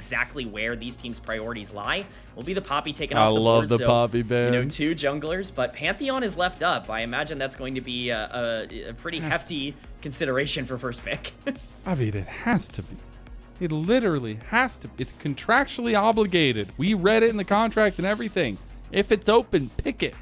exactly where these teams' priorities lie, will be the Poppy taken off the board. I love the Poppy, man. You know, 2 junglers, but Pantheon is left up. I imagine that's going to be a pretty hefty consideration for first pick. I mean, it has to be. It literally has to be. It's contractually obligated. We read it in the contract and everything. If it's open, pick it,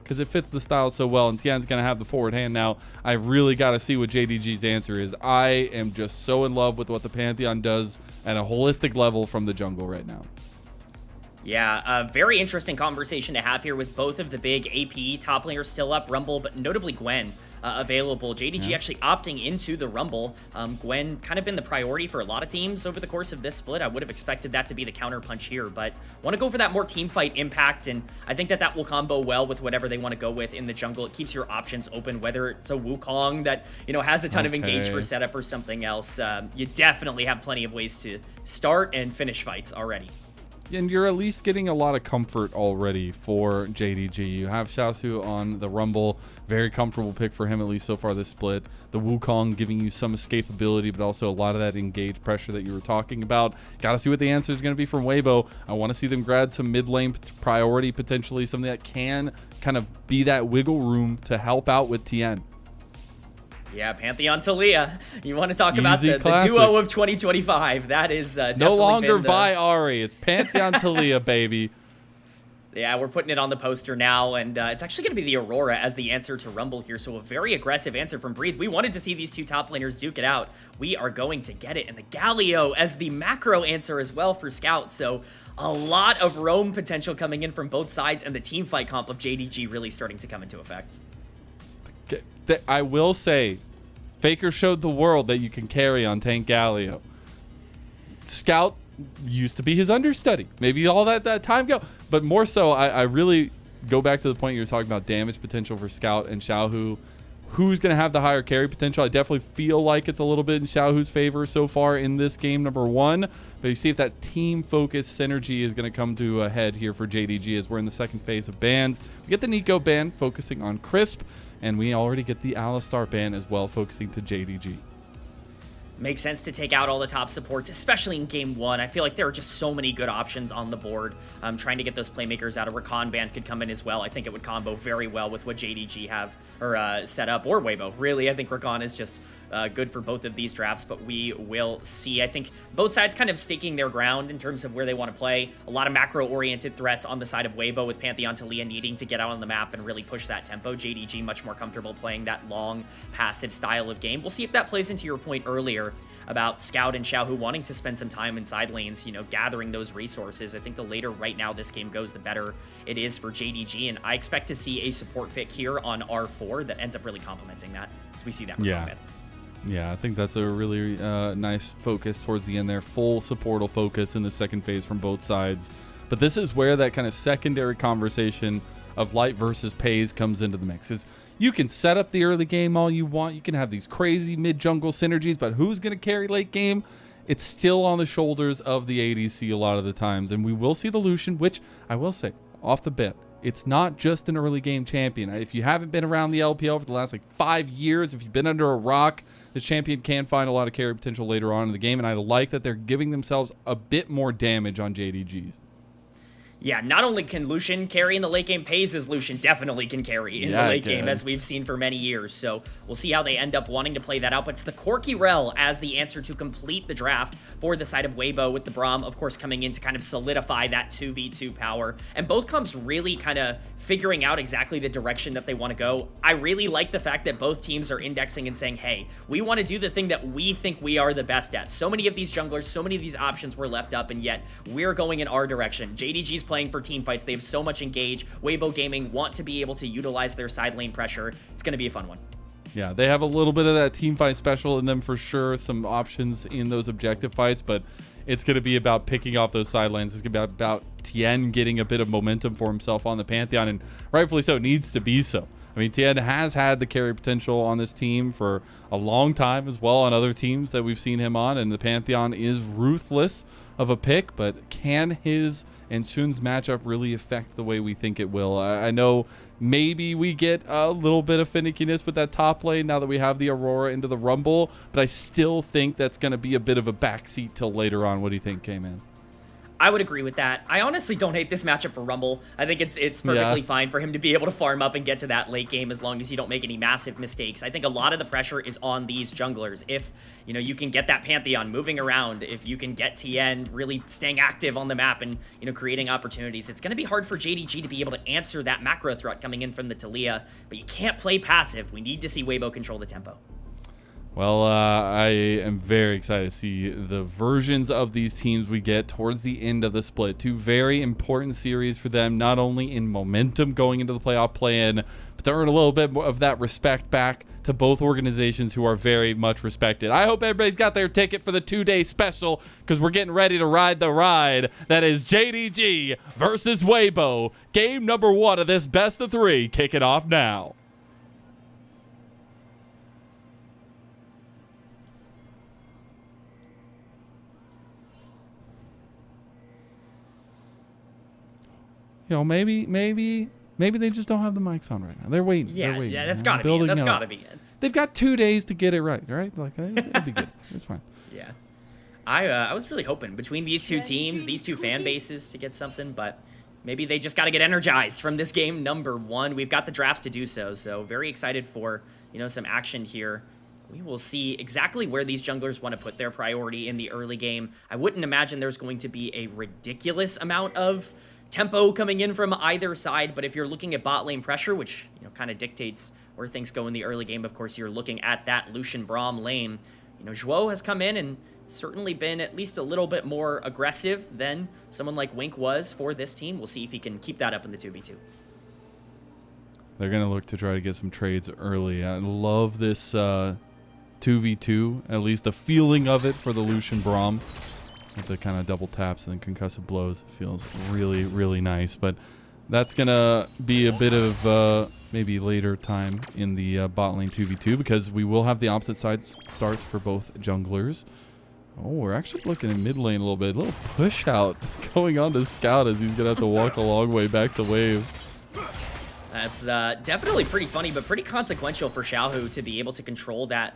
because it fits the style so well, and Tian's going to have the forward hand now. I really got to see what JDG's answer is. I am just so in love with what the Pantheon does at a holistic level from the jungle right now. Yeah, a very interesting conversation to have here with both of the big AP top laners still up, Rumble, but notably Gwen available. JDG actually opting into the Rumble. Gwen kind of been the priority for a lot of teams over the course of this split. I would have expected that to be the counterpunch here, but want to go for that more team fight impact, and I think that will combo well with whatever they want to go with in the jungle. It keeps your options open, whether it's a Wukong that, you know, has a ton of engage for setup or something else. You definitely have plenty of ways to start and finish fights already. And you're at least getting a lot of comfort already for JDG. You have Xiaoxu on the Rumble. Very comfortable pick for him, at least so far this split. The Wukong giving you some escapability, but also a lot of that engage pressure that you were talking about. Got to see what the answer is going to be from Weibo. I want to see them grab some mid lane priority, potentially something that can kind of be that wiggle room to help out with Tian. Yeah, Pantheon Talia. You want to talk about the duo of 2025. That is definitely no longer Vi Ari. It's Pantheon Talia, baby. Yeah, we're putting it on the poster now, and it's actually going to be the Aurora as the answer to Rumble here, so a very aggressive answer from Breathe. We wanted to see these 2 top laners duke it out. We are going to get it, and the Galio as the macro answer as well for Scout, so a lot of roam potential coming in from both sides, and the team fight comp of JDG really starting to come into effect. I will say, Faker showed the world that you can carry on Tank Galio. Scout used to be his understudy. Maybe all that time ago. But more so, I really go back to the point you were talking about damage potential for Scout and Xiaohu. Who's going to have the higher carry potential? I definitely feel like it's a little bit in Xiaohu's favor so far in this game, number 1. But you see if that team-focused synergy is going to come to a head here for JDG as we're in the second phase of bans. We get the Nico ban focusing on Crisp. And we already get the Alistar ban as well, focusing to JDG. Makes sense to take out all the top supports, especially in game 1. I feel like there are just so many good options on the board. Trying to get those playmakers out. A Rakan ban could come in as well. I think it would combo very well with what JDG have or set up, or Weibo. Really, I think Rakan is just good for both of these drafts, but we will see. I think both sides kind of staking their ground in terms of where they want to play. A lot of macro-oriented threats on the side of Weibo, with Pantheon Talia needing to get out on the map and really push that tempo. JDG much more comfortable playing that long, passive style of game. We'll see if that plays into your point earlier about Scout and Xiaohu wanting to spend some time in side lanes, you know, gathering those resources. I think the later right now this game goes, the better it is for JDG, and I expect to see a support pick here on R4 that ends up really complementing that, as we see that. Yeah, I think that's a really nice focus towards the end there. Full supportal focus in the second phase from both sides. But this is where that kind of secondary conversation of Light versus Peyz comes into the mix. Is you can set up the early game all you want. You can have these crazy mid-jungle synergies, but who's going to carry late game? It's still on the shoulders of the ADC a lot of the times. And we will see the Lucian, which I will say, off the bat, it's not just an early game champion. If you haven't been around the LPL for the last 5 years, if you've been under a rock, the champion can find a lot of carry potential later on in the game. And I like that they're giving themselves a bit more damage on JDGs. Yeah, not only can Lucian carry in the late game, Peyz's Lucian definitely can carry in the late game, as we've seen for many years. So we'll see how they end up wanting to play that out. But it's the Corki Rel as the answer to complete the draft for the side of Weibo, with the Braum, of course, coming in to kind of solidify that 2v2 power. And both comps really kind of figuring out exactly the direction that they want to go. I really like the fact that both teams are indexing and saying, hey, we want to do the thing that we think we are the best at. So many of these junglers, so many of these options were left up, and yet we're going in our direction. JDG's playing for team fights. They have so much engage. Weibo Gaming want to be able to utilize their side lane pressure. It's going to be a fun one. Yeah, they have a little bit of that team fight special in them for sure. Some options in those objective fights, but it's going to be about picking off those side lanes. It's going to be about Tian getting a bit of momentum for himself on the Pantheon, and rightfully so, it needs to be so. I mean, Tian has had the carry potential on this team for a long time as well on other teams that we've seen him on, and the Pantheon is ruthless of a pick, but can his and Chun's matchup really affect the way we think it will? I know maybe we get a little bit of finickiness with that top lane now that we have the Aurora into the Rumble, but I still think that's going to be a bit of a backseat till later on. What do you think, Kman? I would agree with that. I honestly don't hate this matchup for Rumble. I think it's perfectly fine for him to be able to farm up and get to that late game as long as you don't make any massive mistakes. I think a lot of the pressure is on these junglers. If, you know, you can get that Pantheon moving around, if you can get Tian really staying active on the map and, you know, creating opportunities, it's going to be hard for JDG to be able to answer that macro threat coming in from the Taliyah, but you can't play passive. We need to see Weibo control the tempo. Well, I am very excited to see the versions of these teams we get towards the end of the split. Two very important series for them, not only in momentum going into the playoff play-in, but to earn a little bit more of that respect back to both organizations who are very much respected. I hope everybody's got their ticket for the 2-day special because we're getting ready to ride the ride. That is JDG versus Weibo. Game number 1 of this best of 3 kicking off now. You know, maybe they just don't have the mics on right now. They're waiting. Yeah, they're waiting. yeah, that's gotta be it. That's gotta be it. They've got 2 days to get it right, right? Like, it'll be good. It's fine. Yeah. I was really hoping between these two teams, these two fan bases to get something, but maybe they just got to get energized from this game number 1. We've got the drafts to do so, so very excited for, you know, some action here. We will see exactly where these junglers want to put their priority in the early game. I wouldn't imagine there's going to be a ridiculous amount of tempo coming in from either side, but if you're looking at bot lane pressure, which, you know, kind of dictates where things go in the early game, of course, you're looking at that Lucian Braum lane. You know, Xiaohu has come in and certainly been at least a little bit more aggressive than someone like Wink was for this team. We'll see if he can keep that up in the 2v2. They're going to look to try to get some trades early. I love this 2v2, at least the feeling of it for the Lucian Braum. With the kind of double taps and then concussive blows. Feels really, really nice. But that's going to be a bit of maybe later time in the bot lane 2v2 because we will have the opposite side starts for both junglers. Oh, we're actually looking at mid lane a little bit. A little push out going on to Scout as he's going to have to walk a long way back to wave. That's definitely pretty funny, but pretty consequential for Xiaohu to be able to control that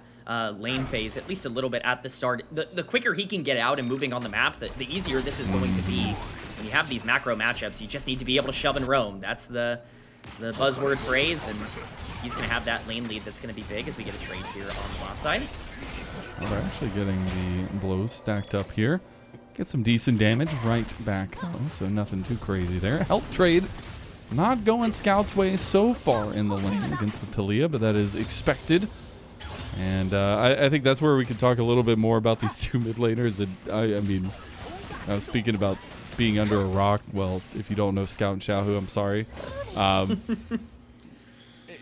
lane phase at least a little bit at the start. The quicker he can get out and moving on the map, the easier this is going to be. When you have these macro matchups, you just need to be able to shove and roam. That's the buzzword phrase, and he's going to have that lane lead that's going to be big as we get a trade here on the bot side. We're actually getting the blows stacked up here. Get some decent damage right back, though, so nothing too crazy there. Help trade not going Scout's way so far in the lane against the Taliyah, but that is expected. And I think that's where we can talk a little bit more about these two mid laners. And I mean, I was speaking about being under a rock. Well, if you don't know Scout and Xiaohu, I'm sorry.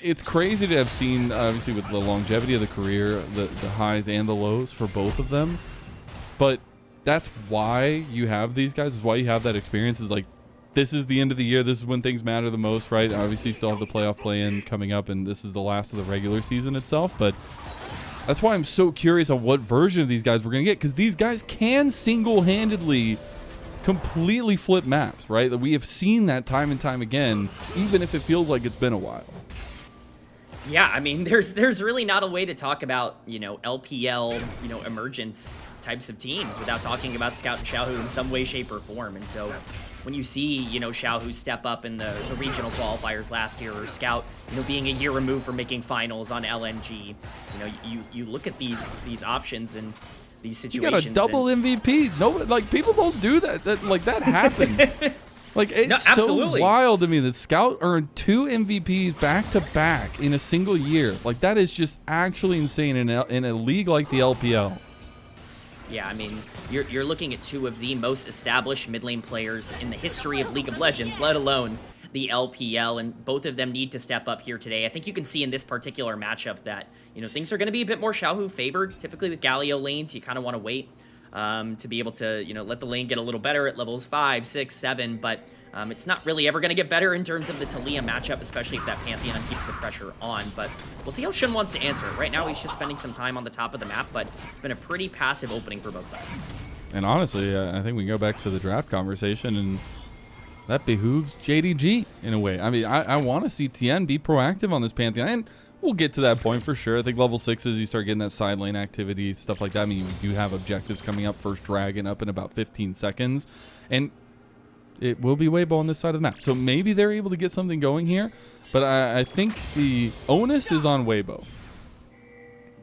It's crazy to have seen, obviously, with the longevity of the career, the highs and the lows for both of them. But that's why you have these guys. Is why you have that experience. Is like, this is the end of the year. This is when things matter the most, right? Obviously, you still have the playoff play-in coming up, and this is the last of the regular season itself. But that's why I'm so curious on what version of these guys we're going to get, because these guys can single-handedly completely flip maps, right? That we have seen that time and time again, even if it feels like it's been a while. Yeah, I mean, there's really not a way to talk about, you know, LPL, you know, emergence types of teams without talking about Scout and Xiaohu in some way, shape, or form. And so when you see, you know, Xiaohu step up in the regional qualifiers last year, or Scout, you know, being a year removed from making finals on LNG, you know, you look at these options and these situations. You got a double MVP. No, like, people don't do that. That happened. Like, it's so wild to me that Scout earned 2 MVPs back-to-back in a single year. Like, that is just actually insane in a league like the LPL. Yeah, I mean, you're looking at 2 of the most established mid lane players in the history of League of Legends, let alone the LPL, and both of them need to step up here today. I think you can see in this particular matchup that, you know, things are going to be a bit more Xiaohu favored. Typically with Galio lanes, you kind of want to wait to be able to, you know, let the lane get a little better at levels 5, 6, 7, but it's not really ever going to get better in terms of the Taliyah matchup, especially if that Pantheon keeps the pressure on. But we'll see how Shun wants to answer. Right now, he's just spending some time on the top of the map, but it's been a pretty passive opening for both sides. And honestly, I think we go back to the draft conversation, and that behooves JDG in a way. I mean, I want to see Tian be proactive on this Pantheon. And we'll get to that point for sure. I think level 6s, you start getting that side lane activity, stuff like that. I mean, you do have objectives coming up. First dragon up in about 15 seconds. And it will be Weibo on this side of the map. So maybe they're able to get something going here. But I think the onus is on Weibo.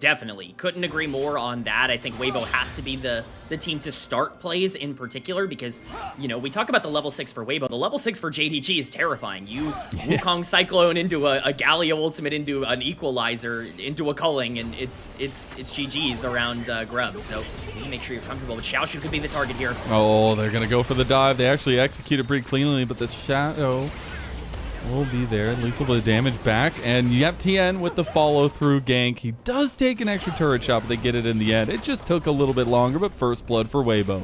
Definitely. Couldn't agree more on that. I think Weibo has to be the team to start plays in particular because, you know, we talk about the level 6 for Weibo. The level 6 for JDG is terrifying. You Wukong Cyclone into a Galio ultimate, into an Equalizer, into a Culling, and it's GG's around Grubs. So you need to make sure you're comfortable. But Xiaoxu could be the target here. Oh, they're going to go for the dive. They actually executed pretty cleanly, but the Shadow will be there. At least a little bit of damage back. And you have Tian with the follow-through gank. He does take an extra turret shot, but they get it in the end. It just took a little bit longer, but first blood for Weibo.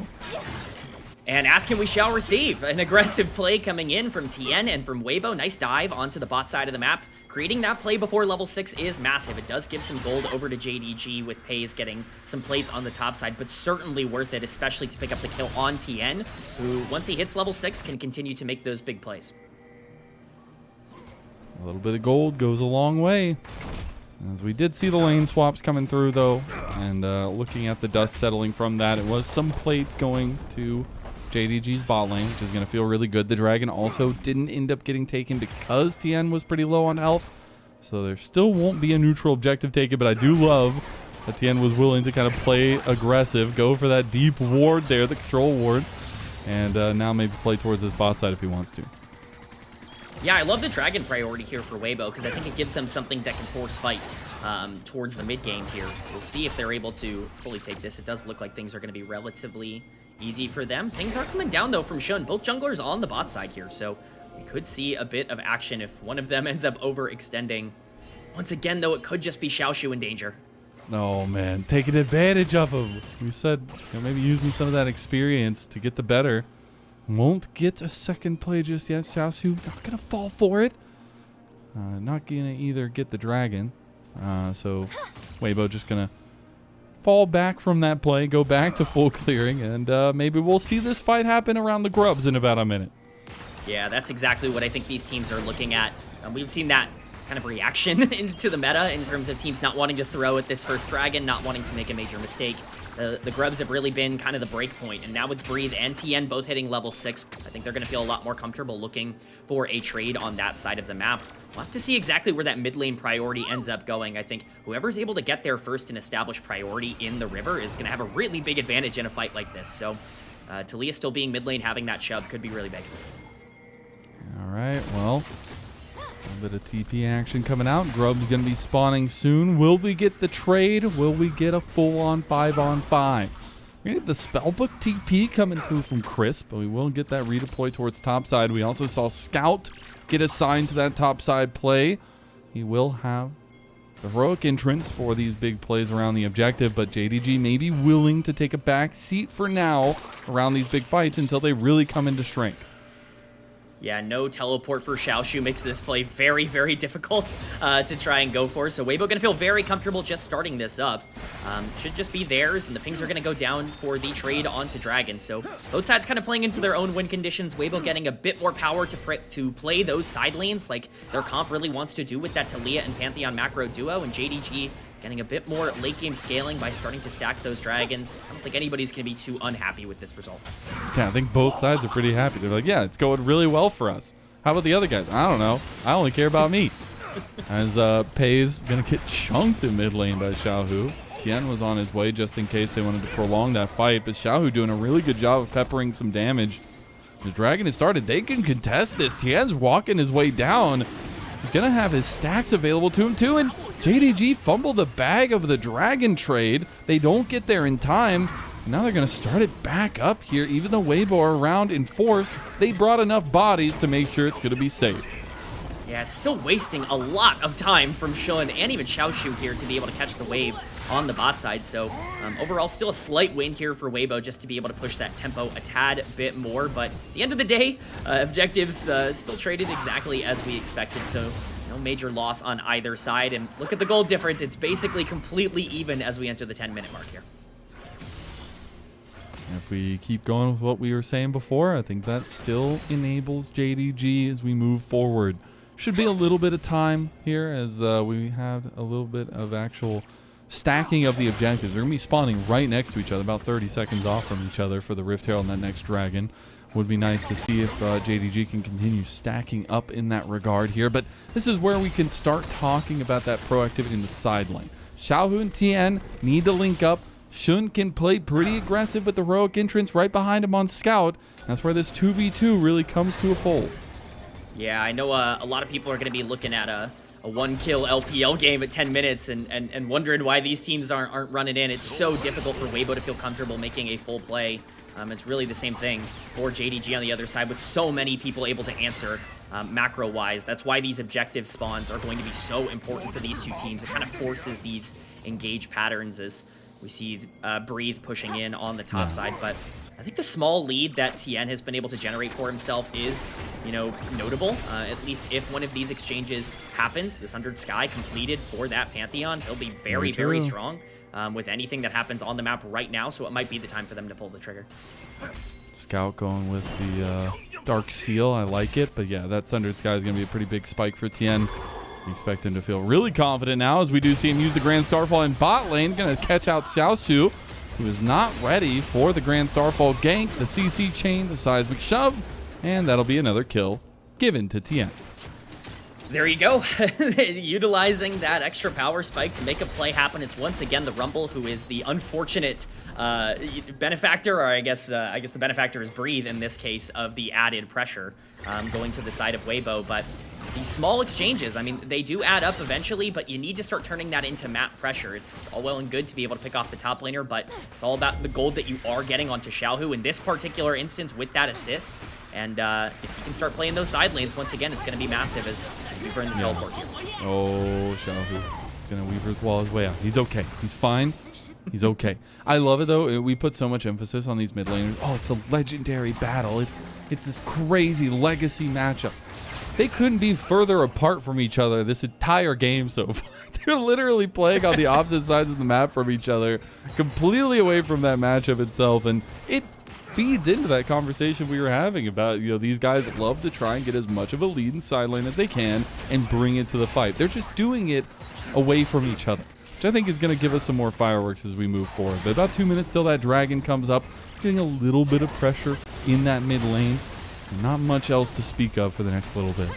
And ask him we shall receive. An aggressive play coming in from Tian and from Weibo. Nice dive onto the bot side of the map. Creating that play before level 6 is massive. It does give some gold over to JDG with Peyz getting some plates on the top side, but certainly worth it, especially to pick up the kill on Tian, who, once he hits level 6, can continue to make those big plays. A little bit of gold goes a long way. As we did see the lane swaps coming through, though, and looking at the dust settling from that, it was some plates going to JDG's bot lane, which is going to feel really good. The dragon also didn't end up getting taken because Tian was pretty low on health, so there still won't be a neutral objective taken, but I do love that Tian was willing to kind of play aggressive, go for that deep ward there, the control ward, and now maybe play towards his bot side if he wants to. Yeah, I love the dragon priority here for Weibo because I think it gives them something that can force fights towards the mid game here. We'll see if they're able to fully take this. It does look like things are going to be relatively easy for them. Things are coming down, though, from Shun. Both junglers on the bot side here, so we could see a bit of action if one of them ends up overextending. Once again, though, it could just be Xiaoxu in danger. Oh, man, taking advantage of him. We said, you know, maybe using some of that experience to get the better. Won't get a second play just yet. Xiaoxu not going to fall for it. Not going to either get the dragon. So Weibo just going to fall back from that play, go back to full clearing, and maybe we'll see this fight happen around the Grubs in about a minute. Yeah, that's exactly what I think these teams are looking at. We've seen that kind of reaction into the meta in terms of teams not wanting to throw at this first dragon, not wanting to make a major mistake. The Grubs have really been kind of the break point, and now with Breathe and Tian both hitting level 6, I think they're going to feel a lot more comfortable looking for a trade on that side of the map. We'll have to see exactly where that mid lane priority ends up going. I think whoever's able to get there first and establish priority in the river is going to have a really big advantage in a fight like this. So Talia still being mid lane, having that shove could be really big. All right, well, a bit of TP action coming out. Grub's going to be spawning soon. Will we get the trade? Will we get a full-on 5-on-5? We're going to get the Spellbook TP coming through from Chris, but we will get that redeploy towards topside. We also saw Scout get assigned to that topside play. He will have the heroic entrance for these big plays around the objective, but JDG may be willing to take a back seat for now around these big fights until they really come into strength. Yeah, no teleport for Xiaoxu makes this play very, very difficult to try and go for. So Weibo going to feel very comfortable just starting this up. Should just be theirs, and the pings are going to go down for the trade onto Dragon. So both sides kind of playing into their own win conditions. Weibo getting a bit more power to play those side lanes like their comp really wants to do with that Talia and Pantheon macro duo, and JDG getting a bit more late game scaling by starting to stack those dragons. I don't think anybody's going to be too unhappy with this result. Yeah, I think both sides are pretty happy. They're like, yeah, it's going really well for us. How about the other guys? I don't know. I only care about me. As Peyz going to get chunked in mid lane by Xiaohu. Tian was on his way just in case they wanted to prolong that fight, but Xiaohu doing a really good job of peppering some damage. The dragon has started. They can contest this. Tian's walking his way down. He's going to have his stacks available to him too, and JDG fumbled the bag of the dragon trade. They don't get there in time. Now they're going to start it back up here. Even though Weibo are around in force, they brought enough bodies to make sure it's going to be safe. Yeah, it's still wasting a lot of time from Shun and even Xiaoxu here to be able to catch the wave on the bot side. So overall, still a slight win here for Weibo just to be able to push that tempo a tad bit more. But at the end of the day, objectives still traded exactly as we expected. So no major loss on either side. And look at the gold difference. It's basically completely even as we enter the 10-minute mark here. If we keep going with what we were saying before, I think that still enables JDG as we move forward. should be a little bit of time here as we have a little bit of actual stacking of the objectives. They're going to be spawning right next to each other, about 30 seconds off from each other for the Rift Herald and that next dragon. Would be nice to see if JDG can continue stacking up in that regard here. But this is where we can start talking about that proactivity in the side lane. Xiaohu and Tian need to link up. Xun can play pretty aggressive with the heroic entrance right behind him on Scout. That's where this 2v2 really comes to a fold. Yeah, I know a lot of people are going to be looking at a one-kill LPL game at 10 minutes and wondering why these teams aren't running in. It's so difficult for Weibo to feel comfortable making a full play. It's really the same thing for JDG on the other side with so many people able to answer macro-wise. That's why these objective spawns are going to be so important for these two teams. It kind of forces these engage patterns as we see Breathe pushing in on the top side. But I think the small lead that Tian has been able to generate for himself is, you know, notable. At least if one of these exchanges happens, this 100 Sky completed for that Pantheon, he'll be very, very strong. With anything that happens on the map right now, so it might be the time for them to pull the trigger. Scout going with the Dark Seal. I like it, but yeah, that Sundered Sky is going to be a pretty big spike for Tian. We expect him to feel really confident now as we do see him use the Grand Starfall in bot lane. Going to catch out Xiaoxu, who is not ready for the Grand Starfall gank, the CC chain, the seismic shove, and that'll be another kill given to Tian. There you go. Utilizing that extra power spike to make a play happen. It's once again the Rumble who is the unfortunate benefactor, or I guess the benefactor is Breathe in this case, of the added pressure going to the side of Weibo. But these small exchanges, I mean, they do add up eventually, but you need to start turning that into map pressure. It's all well and good to be able to pick off the top laner, but it's all about the gold that you are getting onto Xiaohu in this particular instance with that assist. And if you can start playing those side lanes, once again, it's going to be massive as we burn the teleport here. Oh, Xiaohu is going to weave his wall his way out. He's okay. He's fine. He's okay. I love it, though. We put so much emphasis on these mid laners. Oh, it's a legendary battle. It's this crazy legacy matchup. They couldn't be further apart from each other this entire game so far. They're literally playing on the opposite sides of the map from each other, completely away from that matchup itself, and it feeds into that conversation we were having about, you know, these guys love to try and get as much of a lead in side lane as they can and bring it to the fight. They're just doing it away from each other, which I think is going to give us some more fireworks as we move forward. But about 2 minutes till that dragon comes up, getting a little bit of pressure in that mid lane. Not much else to speak of for the next little bit.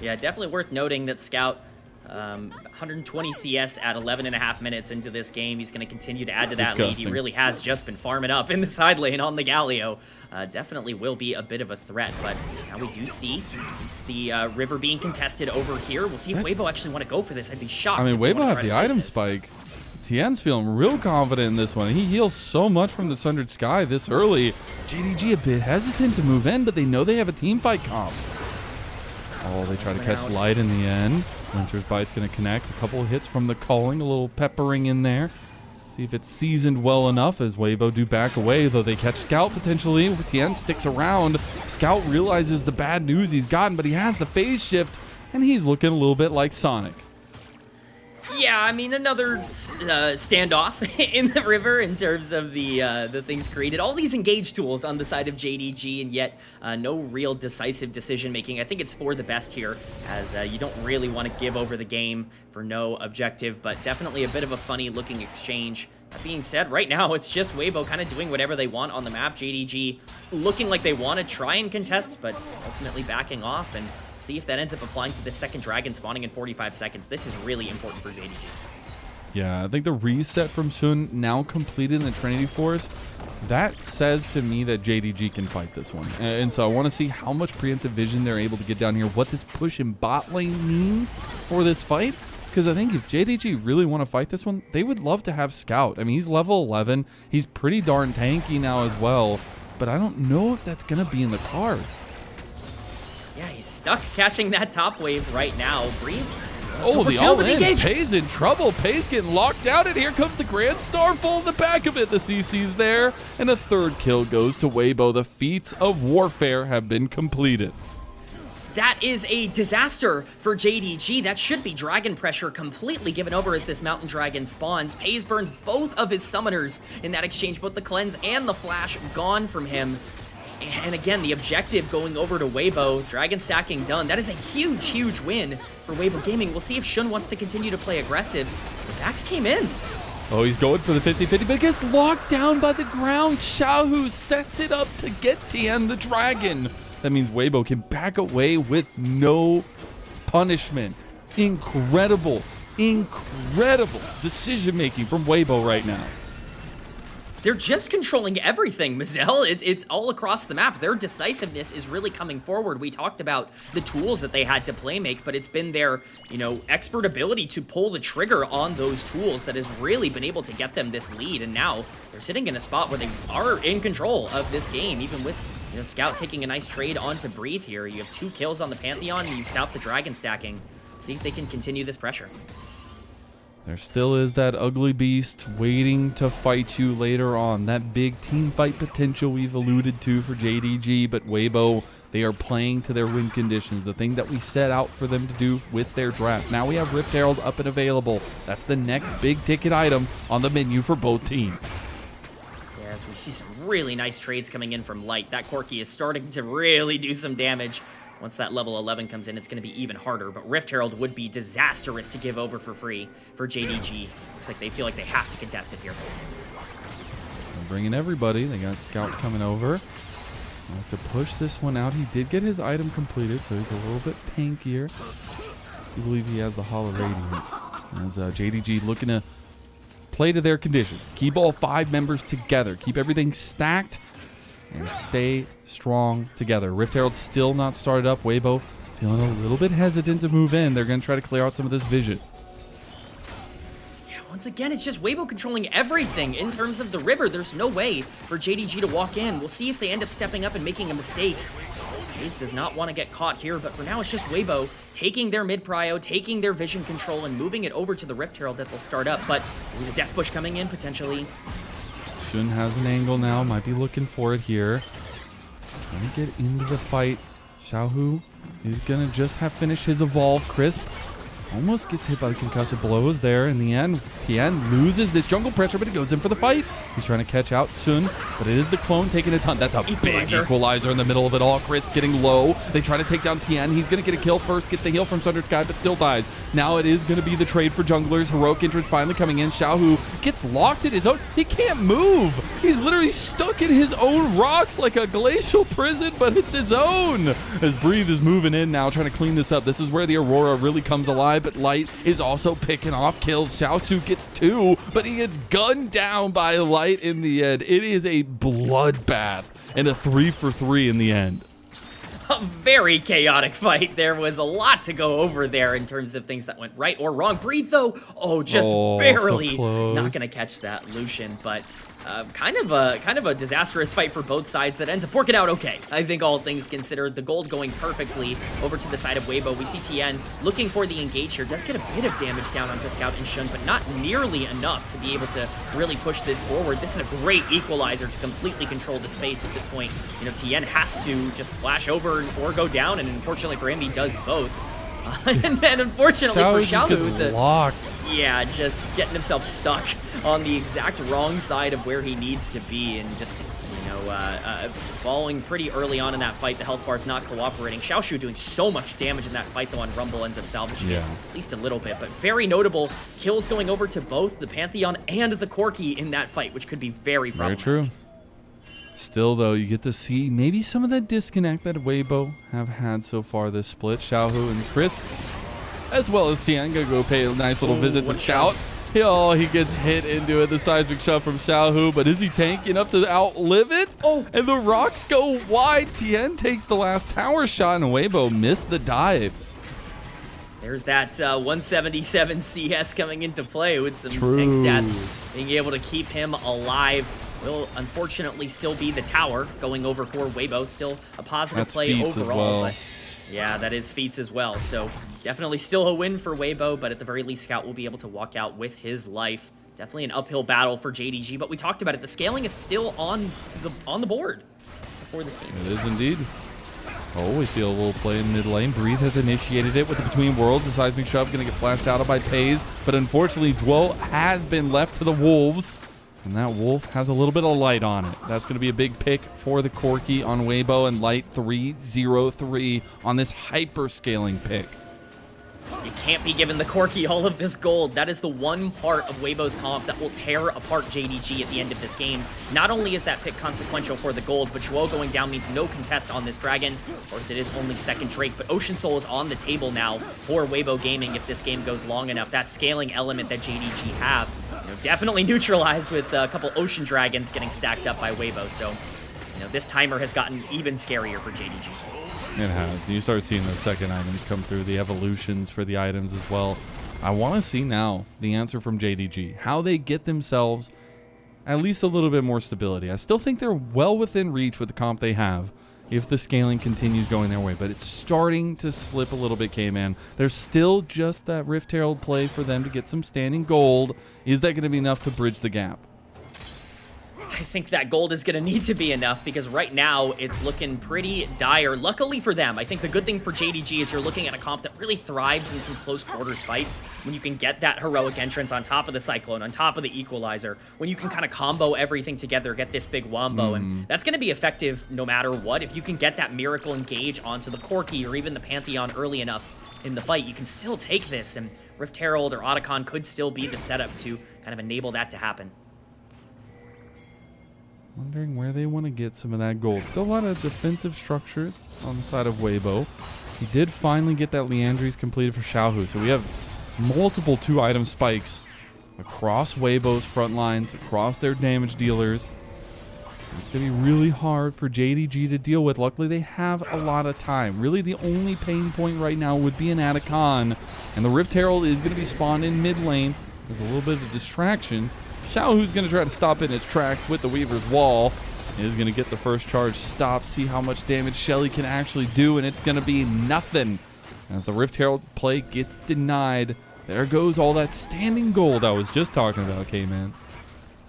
Yeah, definitely worth noting that Scout, 120 CS at 11.5 minutes into this game. He's going to continue to add to that lead. He really has just been farming up in the side lane on the Galio. Definitely will be a bit of a threat, but now we do see the river being contested over here. We'll see if Weibo actually want to go for this. I'd be shocked. I mean, Weibo have the item spike. Tian's feeling real confident in this one. He heals so much from the Sundered Sky this early. JDG a bit hesitant to move in, but they know they have a team fight comp. Oh, they try to catch Light in the end. Winter's Bite's going to connect. A couple of hits from the Culling, a little peppering in there. See if it's seasoned well enough as Weibo do back away, though they catch Scout potentially. Tian sticks around. Scout realizes the bad news he's gotten, but he has the phase shift, and he's looking a little bit like Sonic. Yeah, I mean, another standoff in the river in terms of the things created. All these engage tools on the side of JDG, and yet no real decisive decision-making. I think it's for the best here, as you don't really want to give over the game for no objective, but definitely a bit of a funny-looking exchange. That being said, right now, it's just Weibo kind of doing whatever they want on the map. JDG looking like they want to try and contest, but ultimately backing off, and see if that ends up applying to the second dragon spawning in 45 seconds. This is really important for JDG. Yeah, I think the reset from Xun now completed in the Trinity Force, that says to me that JDG can fight this one. And so I want to see how much preemptive vision they're able to get down here, what this push in bot lane means for this fight. Because I think if JDG really want to fight this one, they would love to have Scout. I mean, he's level 11. He's pretty darn tanky now as well. But I don't know if that's going to be in the cards. Yeah, he's stuck catching that top wave right now. Breathe. Oh, the all-in. Peyz in trouble. Peyz getting locked out, and here comes the Grand Starfall in the back of it. The CC's there, and a third kill goes to Weibo. The feats of warfare have been completed. That is a disaster for JDG. That should be dragon pressure completely given over as this mountain dragon spawns. Peyz burns both of his summoners in that exchange, both the cleanse and the flash gone from him. And again, the objective going over to Weibo, dragon stacking done. That is a huge, huge win for Weibo Gaming. We'll see if Shun wants to continue to play aggressive. The backs came in. Oh, he's going for the 50-50, but it gets locked down by the ground. Xiaohu sets it up to get Tian the dragon. That means Weibo can back away with no punishment. Incredible, incredible decision-making from Weibo right now. They're just controlling everything, Mazel. It's all across the map. Their decisiveness is really coming forward. We talked about the tools that they had to play make, but it's been their, expert ability to pull the trigger on those tools that has really been able to get them this lead. And now they're sitting in a spot where they are in control of this game, even with, Scout taking a nice trade onto Breathe here. You have 2 kills on the Pantheon, and you stop the dragon stacking. See if they can continue this pressure. There still is that ugly beast waiting to fight you later on. That big team fight potential we've alluded to for JDG, but Weibo, they are playing to their win conditions, the thing that we set out for them to do with their draft. Now we have Rift Herald up and available. That's the next big ticket item on the menu for both teams. Yeah, as we see some really nice trades coming in from Light. That Corki is starting to really do some damage. Once that level 11 comes in, it's going to be even harder, but Rift Herald would be disastrous to give over for free for JDG. Looks like they feel like they have to contest it here. They're bringing everybody. They got Scout coming over. I'll have to push this one out. He did get his item completed, so he's a little bit tankier. I believe he has the Hall of Radiance. As JDG looking to play to their condition. Keep all 5 members together. Keep everything stacked and stay strong together. Rift Herald still not started up. Weibo feeling a little bit hesitant to move in. They're going to try to clear out some of this vision. Yeah, once again, it's just Weibo controlling everything in terms of the river. There's no way for JDG to walk in. We'll see if they end up stepping up and making a mistake. Peyz does not want to get caught here, but for now it's just Weibo taking their mid-prio, taking their vision control, and moving it over to the Rift Herald that they'll start up. But the Death Bush coming in potentially. Shun has an angle now, might be looking for it here. Trying to get into the fight. Xiaohu is going to just have finished his evolve. Crisp almost gets hit by the concussive blows there. In the end, Tian loses this jungle pressure, but he goes in for the fight. He's trying to catch out Sun, but it is the clone taking a ton. That's a big equalizer in the middle of it all. Crisp getting low. They try to take down Tian. He's going to get a kill first, get the heal from Sundered Sky, but still dies. Now it is going to be the trade for junglers. Heroic entrance finally coming in. Xiaohu gets locked in his own. He can't move. He's literally stuck in his own rocks like a glacial prison, but it's his own. As Breathe is moving in now, trying to clean this up. This is where the Aurora really comes alive, but Light is also picking off kills. Xiaoxu gets 2, but he gets gunned down by Light in the end. It is a bloodbath and a 3-for-3 in the end. A very chaotic fight. There was a lot to go over there in terms of things that went right or wrong. Breathe, though, just barely so not going to catch that Lucian, but kind of a disastrous fight for both sides that ends up working out okay. I think all things considered, the gold going perfectly over to the side of Weibo. We see Tian looking for the engage here. Does get a bit of damage down onto Scout and Shun, but not nearly enough to be able to really push this forward. This is a great equalizer to completely control the space at this point. Tian has to just flash over or go down, and unfortunately for him, he does both. And then unfortunately for Xiaohu, yeah, just getting himself stuck on the exact wrong side of where he needs to be, and just, falling pretty early on in that fight. The health bar's not cooperating. Xiaoxu doing so much damage in that fight, though, on Rumble ends up salvaging it at least a little bit. But very notable kills going over to both the Pantheon and the Corki in that fight, which could be very problematic. Very true. Still, though, you get to see maybe some of that disconnect that Weibo have had so far this split. Xiaohu and Crisp, as well as Tian, gonna go pay a nice little visit to Scout. He gets hit into it, the seismic shove from Xiaohu, but is he tanking up to outlive it? And the rocks go wide. Tian takes the last tower shot, and Weibo missed the dive. There's that 177 CS coming into play with some tank stats, being able to keep him alive. Will unfortunately still be the tower going over for Weibo. Still a positive play overall. But yeah, that is feats as well. So definitely still a win for Weibo, but at the very least, Scout will be able to walk out with his life. Definitely an uphill battle for JDG, but we talked about it. The scaling is still on the board for this team. It is indeed. Oh, we see a little play in mid lane. Breathe has initiated it with the Between Worlds. The seismic shove going to get flashed out by Peyz, but unfortunately, Dwo has been left to the wolves. And that Wolf has a little bit of light on it. That's going to be a big pick for the Corki on Weibo, and light 3-0-3 on this hyper-scaling pick. You can't be giving the Corki all of this gold. That is the one part of Weibo's comp that will tear apart JDG at the end of this game. Not only is that pick consequential for the gold, but Xiaohu going down means no contest on this dragon. Of course, it is only second Drake, but Ocean Soul is on the table now for Weibo Gaming if this game goes long enough. That scaling element that JDG have, definitely neutralized with a couple Ocean Dragons getting stacked up by Weibo. So, this timer has gotten even scarier for JDG. It has. You start seeing the second items come through, the evolutions for the items as well. I want to see now the answer from JDG, how they get themselves at least a little bit more stability. I still think they're well within reach with the comp they have if the scaling continues going their way, but it's starting to slip a little bit, Kman. There's still just that Rift Herald play for them to get some standing gold. Is that going to be enough to bridge the gap? I think that gold is going to need to be enough because right now it's looking pretty dire. Luckily for them, I think the good thing for JDG is you're looking at a comp that really thrives in some close quarters fights when you can get that heroic entrance on top of the Cyclone, on top of the Equalizer, when you can kind of combo everything together, get this big wombo, and that's going to be effective no matter what. If you can get that Miracle Engage onto the Corki or even the Pantheon early enough in the fight, you can still take this, and Rift Herald or Otacon could still be the setup to kind of enable that to happen. Wondering where they want to get some of that gold. Still a lot of defensive structures on the side of Weibo. He did finally get that Liandry's completed for Xiaohu. So we have multiple 2-item spikes across Weibo's front lines, across their damage dealers. It's going to be really hard for JDG to deal with. Luckily, they have a lot of time. Really, the only pain point right now would be an Atacon. And the Rift Herald is going to be spawned in mid lane. There's a little bit of a distraction. Xiaohu's going to try to stop in its tracks with the Weaver's Wall. Is going to get the first charge stopped, see how much damage Shelly can actually do, and it's going to be nothing. As the Rift Herald play gets denied, there goes all that standing gold I was just talking about, Kman.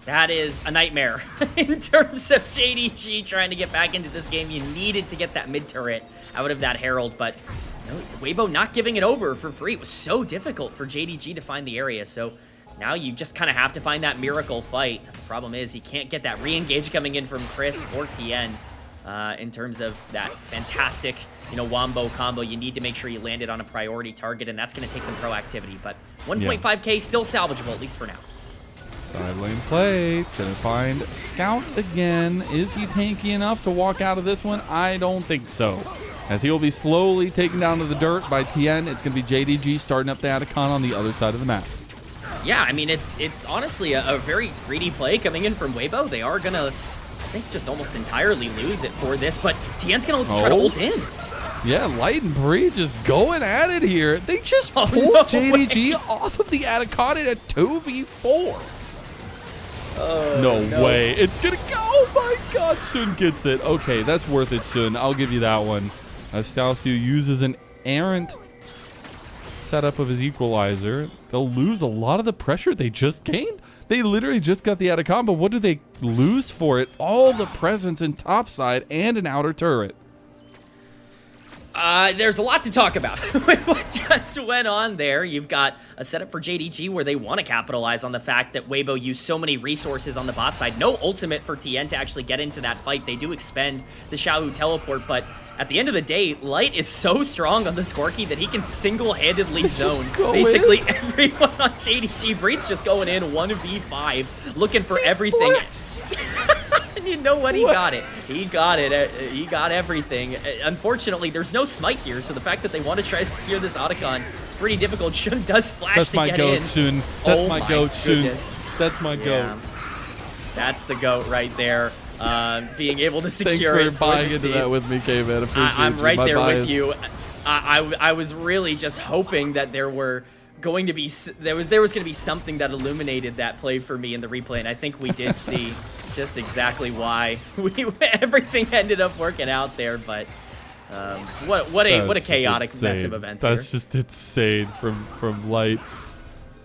That is a nightmare in terms of JDG trying to get back into this game. You needed to get that mid turret out of that Herald, but Weibo not giving it over for free. It was so difficult for JDG to find the area, so now you just kind of have to find that miracle fight. The problem is you can't get that re-engage coming in from Chris or Tian in terms of that fantastic, wombo combo. You need to make sure you land it on a priority target, and that's going to take some proactivity. But 1.5K still salvageable, at least for now. Side lane play. It's going to find Scout again. Is he tanky enough to walk out of this one? I don't think so. As he will be slowly taken down to the dirt by Tian. It's going to be JDG starting up the Atacon on the other side of the map. Yeah, I mean, it's honestly a very greedy play coming in from Weibo. They are going to, I think, just almost entirely lose it for this, but Tian's going to try to ult in. Yeah, Light and Bree just going at it here. They just pulled JDG off of the Atacon in a 2v4. No way. It's going to go. Oh, my God. Sun gets it. Okay, that's worth it, Sun. I'll give you that one. As Xiaoxu uses an errant setup of his Equalizer, they'll lose a lot of the pressure they just gained. They literally just got the Atacon, but what do they lose for it? All the presence in topside and an outer turret. There's a lot to talk about with what just went on there. You've got a setup for JDG where they want to capitalize on the fact that Weibo used so many resources on the bot side. No ultimate for Tian to actually get into that fight. They do expend the Xiaohu teleport, but at the end of the day, Light is so strong on the Scorky that he can single-handedly zone basically everyone on JDG. Breed's just going in 1v5, looking for everything. And you know what? He got it. He got it. He got everything. Unfortunately, there's no smite here, so the fact that they want to try to secure this Otacon is pretty difficult. Shun does flash to get in. That's my goat, Shun. That's my goat, Shun. That's my goat. That's the goat right there. Being able to secure it. Thanks for buying into that with me, Kman. Appreciate I'm right there bias. with you. I was really just hoping that there was going to be something that illuminated that play for me in the replay, and I think we did see just exactly why everything ended up working out there. But what a chaotic mess of events. That's just insane from Light.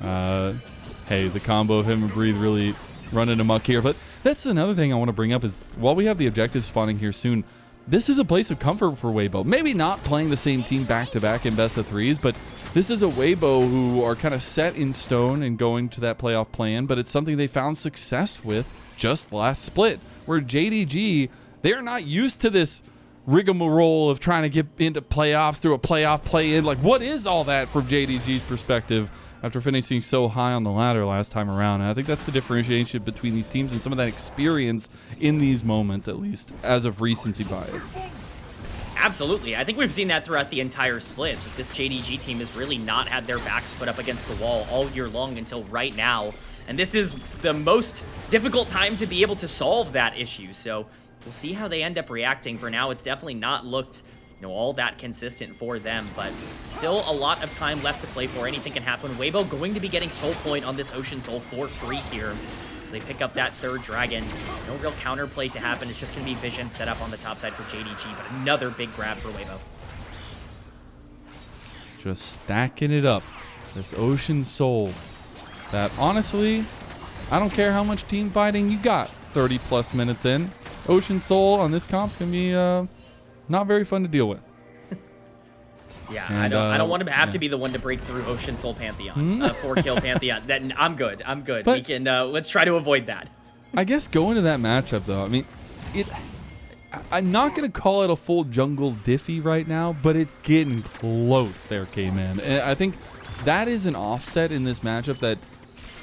Hey, the combo of him and Breathe really running amok here. But that's another thing I want to bring up is while we have the objectives spawning here soon, this is a place of comfort for Weibo. Maybe not playing the same team back-to-back in best of threes, but this is a Weibo who are kind of set in stone and going to that playoff plan, but it's something they found success with just last split, where JDG, they're not used to this rigmarole of trying to get into playoffs through a playoff play-in. Like, what is all that from JDG's perspective after finishing so high on the ladder last time around? And I think that's the differentiation between these teams and some of that experience in these moments, at least, as of recency bias. Absolutely. I think we've seen that throughout the entire split, that this JDG team has really not had their backs put up against the wall all year long until right now. And this is the most difficult time to be able to solve that issue. So we'll see how they end up reacting. For now, it's definitely not looked, all that consistent for them, but still a lot of time left to play for. Anything can happen. Weibo going to be getting soul point on this Ocean Soul for free here. So they pick up that third dragon. No real counterplay to happen. It's just going to be Vision set up on the top side for JDG, but another big grab for Weibo. Just stacking it up. This Ocean Soul that, honestly, I don't care how much team fighting you got 30+ minutes in. Ocean Soul on this comp's going to be not very fun to deal with. Yeah, and, I don't want to have to be the one to break through Ocean Soul Pantheon, 4-kill Pantheon. I'm good. But we can let's try to avoid that. I guess going to that matchup though, I mean, I'm not gonna call it a full jungle diffy right now, but it's getting close there, Kman. And I think that is an offset in this matchup that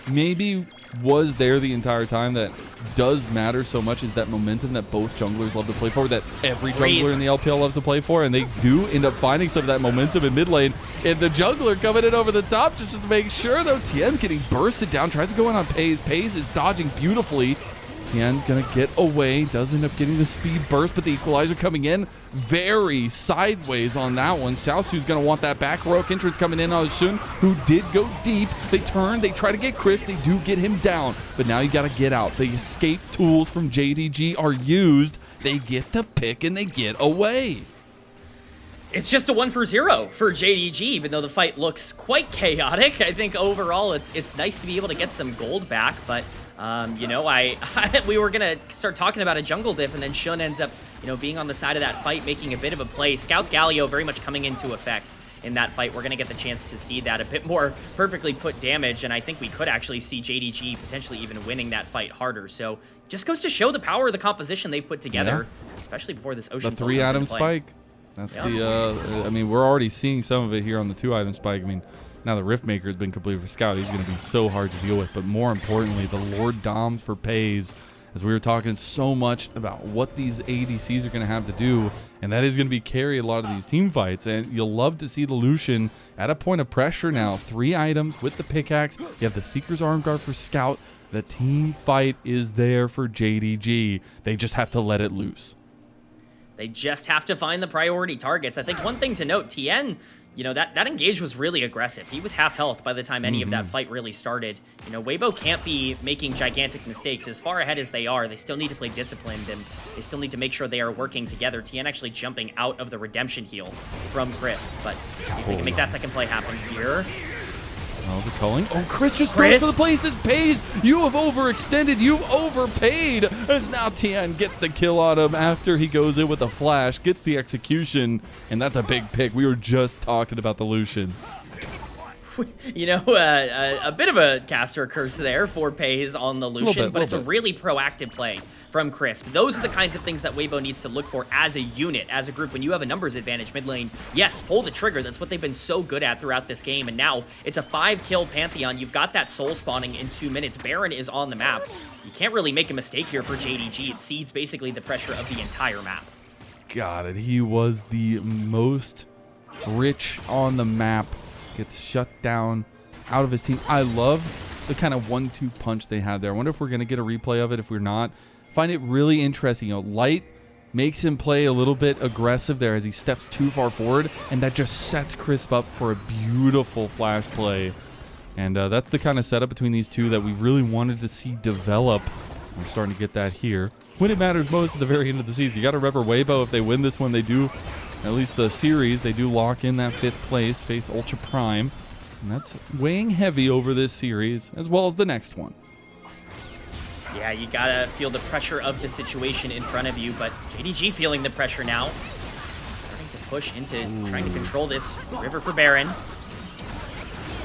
maybe was there the entire time that does matter so much, is that momentum that both junglers love to play for, that every jungler in the LPL loves to play for, and they do end up finding some of that momentum in mid lane. And the jungler coming in over the top just to make sure, though. Tian's getting bursted down, tries to go in on Peyz. Peyz is dodging beautifully. Tian's gonna get away, does end up getting the speed burst, but the equalizer coming in very sideways on that one. Xiaoxu's gonna want that back heroic entrance coming in on Sun, who did go deep. They turn, they try to get Chris, they do get him down, but now you gotta get out. The escape tools from JDG are used. They get the pick and they get away. It's just a 1-for-0 for JDG, even though the fight looks quite chaotic. I think overall it's nice to be able to get some gold back, but we were gonna start talking about a jungle diff, and then Shun ends up, being on the side of that fight, making a bit of a play. Scout's Galio very much coming into effect in that fight. We're gonna get the chance to see that a bit more perfectly put damage, and I think we could actually see JDG potentially even winning that fight harder. So just goes to show the power of the composition they've put together, especially before this Ocean Soul. The 3-item spike. That's I mean, we're already seeing some of it here on the 2-item spike. I mean, now the Riftmaker has been completed for Scout. He's going to be so hard to deal with. But more importantly, the Lord Doms for Peyz, as we were talking so much about what these ADCs are going to have to do, and that is going to be carry a lot of these team fights. And you'll love to see the Lucian at a point of pressure now. 3 items with the pickaxe. You have the Seeker's Arm Guard for Scout. The team fight is there for JDG. They just have to let it loose. They just have to find the priority targets. I think one thing to note, Tian, that engage was really aggressive. He was half health by the time any of that fight really started. Weibo can't be making gigantic mistakes. As far ahead as they are, they still need to play disciplined, and they still need to make sure they are working together. Tian actually jumping out of the redemption heal from Crisp, but see if they can make that second play happen here. Oh, the culling. Oh, Chris just goes for the place. It's Peyz. You have overextended. You've overpaid. As now Tian gets the kill on him after he goes in with the flash, gets the execution, and that's a big pick. We were just talking about the Lucian. A bit of a caster curse there for Peyz on the Lucian, but it's a really proactive play from Crisp. Those are the kinds of things that Weibo needs to look for as a unit, as a group. When you have a numbers advantage mid lane, yes, pull the trigger. That's what they've been so good at throughout this game. And now it's a 5-kill Pantheon. You've got that soul spawning in 2 minutes. Baron is on the map. You can't really make a mistake here for JDG. It cedes basically the pressure of the entire map. Got it. He was the most rich on the map. Gets shut down out of his team. I love the kind of 1-2 punch they had there. I wonder if we're going to get a replay of it. If we're not, find it really interesting. Light makes him play a little bit aggressive there as he steps too far forward, and that just sets Crisp up for a beautiful flash play. And that's the kind of setup between these two that we really wanted to see develop. We're starting to get that here. When it matters most at the very end of the season. You got to remember Weibo, if they win this one, they do, at least the series, they do lock in that 5th place, face Ultra Prime. And that's weighing heavy over this series, as well as the next one. Yeah, you gotta feel the pressure of the situation in front of you, but JDG feeling the pressure now. Starting to push into trying to control this river for Baron.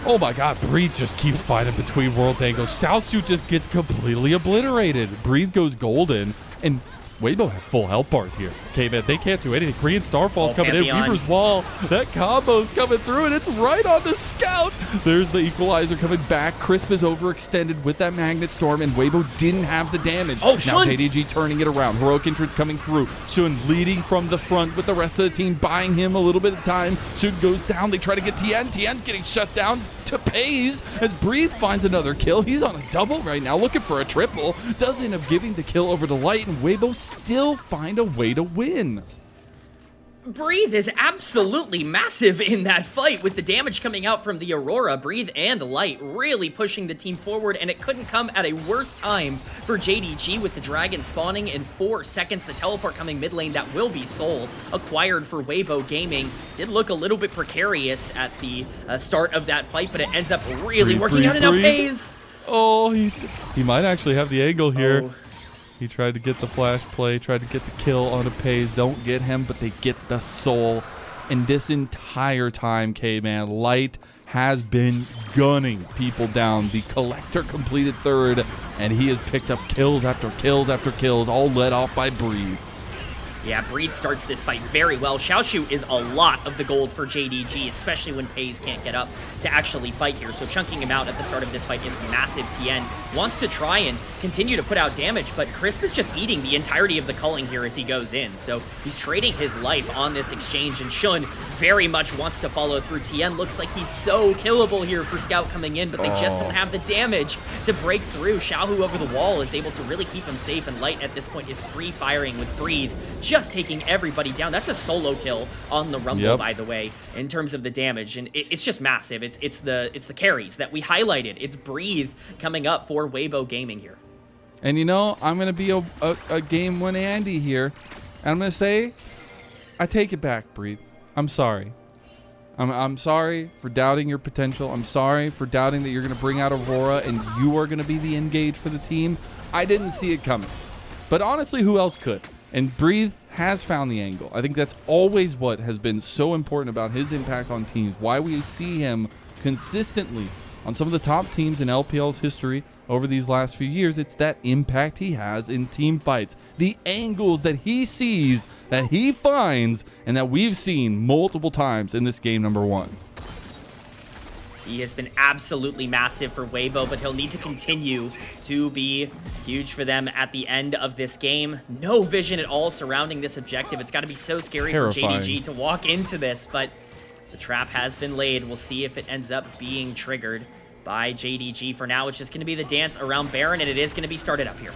Oh my god, Breathe just keeps fighting between world angles. Xiaoxu just gets completely obliterated. Breathe goes golden, and Weibo have full health bars here. Okay, man, they can't do anything. Korean Starfall's coming in. Weaver's Wall. That combo's coming through, and it's right on the Scout. There's the equalizer coming back. Crisp is overextended with that Magnet Storm, and Weibo didn't have the damage. Oh, now Shun! JDG turning it around. Heroic entrance coming through. Shun leading from the front with the rest of the team, buying him a little bit of time. Shun goes down. They try to get Tian. Tian's getting shut down to Peyz as Breathe finds another kill. He's on a double right now, looking for a triple. Does end up giving the kill over to Light, and Weibo still find a way to win. Breathe is absolutely massive in that fight with the damage coming out from the Aurora. Breathe and Light really pushing the team forward, and it couldn't come at a worse time for JDG with the Dragon spawning in 4 seconds. The teleport coming mid lane that will be sold, acquired for Weibo Gaming. Did look a little bit precarious at the start of that fight, but it ends up really working out. And now Peyz. Oh, he might actually have the angle here. Oh. He tried to get the flash play, tried to get the kill on a Peyz. Don't get him, but they get the soul. And this entire time, Kman, Light has been gunning people down. The Collector completed third, and he has picked up kills after kills after kills, all led off by Breathe. Yeah, Breathe starts this fight very well. Xiaoxu is a lot of the gold for JDG, especially when Peyz can't get up to actually fight here. So chunking him out at the start of this fight is massive. Tian wants to try and continue to put out damage, but Crisp is just eating the entirety of the culling here as he goes in. So he's trading his life on this exchange, and Shun very much wants to follow through. Tian looks like he's so killable here for Scout coming in, but they just don't have the damage to break through. Xiaohu over the wall is able to really keep him safe, and Light at this point is free firing with Breathe, just taking everybody down. That's a solo kill on the Rumble, by the way, in terms of the damage, and it's just massive. It's the carries that we highlighted. It's Breathe coming up for Weibo Gaming here. And you know, I'm gonna be a game one Andy here, and I'm gonna say, I take it back, Breathe. I'm sorry. I'm sorry for doubting your potential. I'm sorry for doubting that you're gonna bring out Aurora and you are gonna be the engage for the team. I didn't see it coming, but honestly, who else could? And Breathe has found the angle. I think that's always what has been so important about his impact on teams, why we see him consistently on some of the top teams in LPL's history over these last few years. It's that impact he has in team fights, the angles that he sees, that he finds, and that we've seen multiple times in this game number 1. He has been absolutely massive for Weibo, but he'll need to continue to be huge for them at the end of this game. No vision at all surrounding this objective. It's got to be so scary for JDG to walk into this, but the trap has been laid. We'll see if it ends up being triggered by JDG. For now, it's just going to be the dance around Baron, and it is going to be started up here.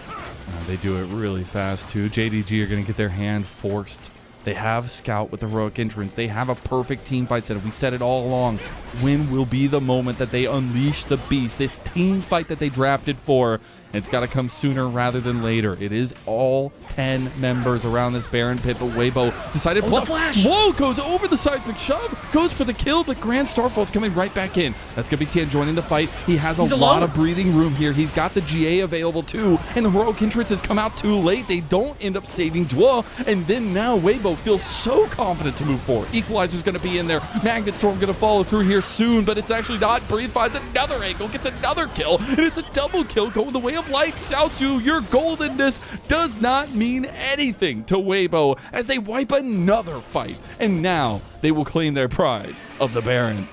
They do it really fast, too. JDG are going to get their hand forced. They have Scout with the heroic entrance. They have a perfect team fight setup. We said it all along. When will be the moment that they unleash the beast? This team fight that they drafted for. It's got to come sooner rather than later. It is all 10 members around this Baron pit, but Weibo decided... Oh, the flash! Whoa, goes over the seismic shove, goes for the kill, but Grand Starfall's coming right back in. That's going to be Tian joining the fight. He has a lot of breathing room here. He's got the GA available too, and the heroic entrance has come out too late. They don't end up saving Dwa, and then now Weibo feels so confident to move forward. Equalizer's going to be in there. Magnet Storm going to follow through here soon, but it's actually not. Breathe finds another angle, gets another kill, and it's a double kill going the way of Light. Xiaoxu, your goldenness does not mean anything to Weibo as they wipe another fight, and now they will claim their prize of the Baron.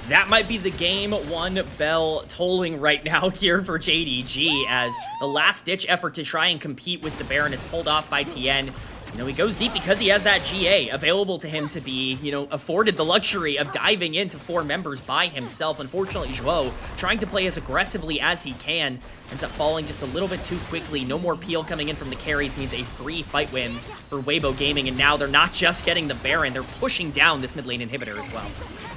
That might be the game one bell tolling right now here for JDG as the last-ditch effort to try and compete with the Baron is pulled off by Tian. You know, he goes deep because he has that GA available to him to be, you know, afforded the luxury of diving into 4 members by himself. Unfortunately, Xiaohu, trying to play as aggressively as he can, ends up falling just a little bit too quickly. No more peel coming in from the carries means a free fight win for Weibo Gaming, and now they're not just getting the Baron, they're pushing down this mid lane inhibitor as well.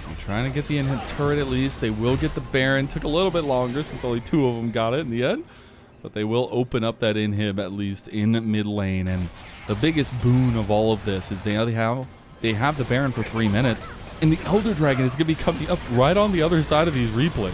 I'm trying to get the inhib turret at least. They will get the Baron. Took a little bit longer since only 2 of them got it in the end, but they will open up that inhib at least in mid lane. And the biggest boon of all of this is they have the Baron for 3 minutes, and the Elder Dragon is going to be coming up right on the other side of these replays.